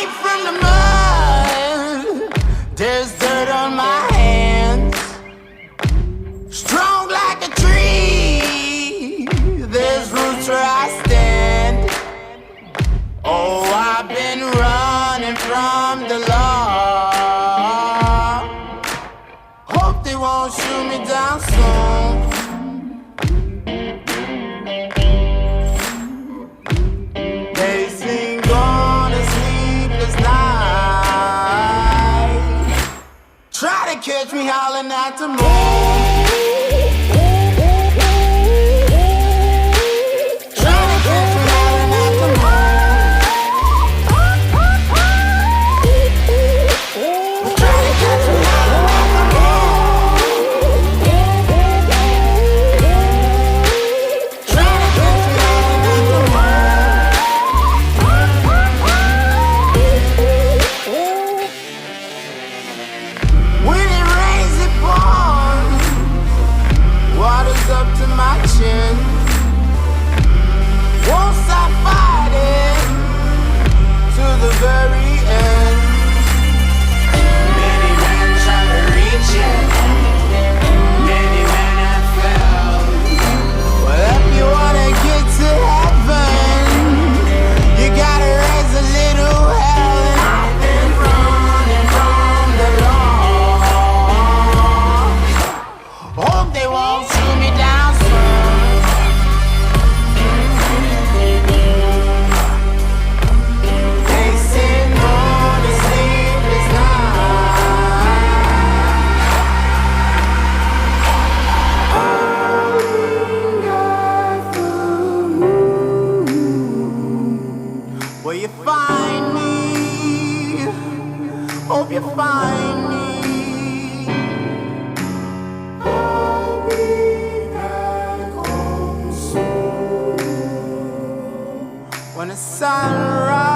Made from the mud, there's dirt on my hands. Strong like a tree, there's roots where I stand. Oh, I've been running from the law. Hope they won't shoot me down soon. They sing on a sleepless night. Try to catch me howling at the moon. Up to my chin, won't stop fighting to the very end. Many men try to reach it, many men have failed. Well, if you wanna get to heaven, you gotta raise a little hell. And I've been running from the law. Hope they won't shoot me down. Will you find me? Hope you find me. I'll be back home soon when the sun rises.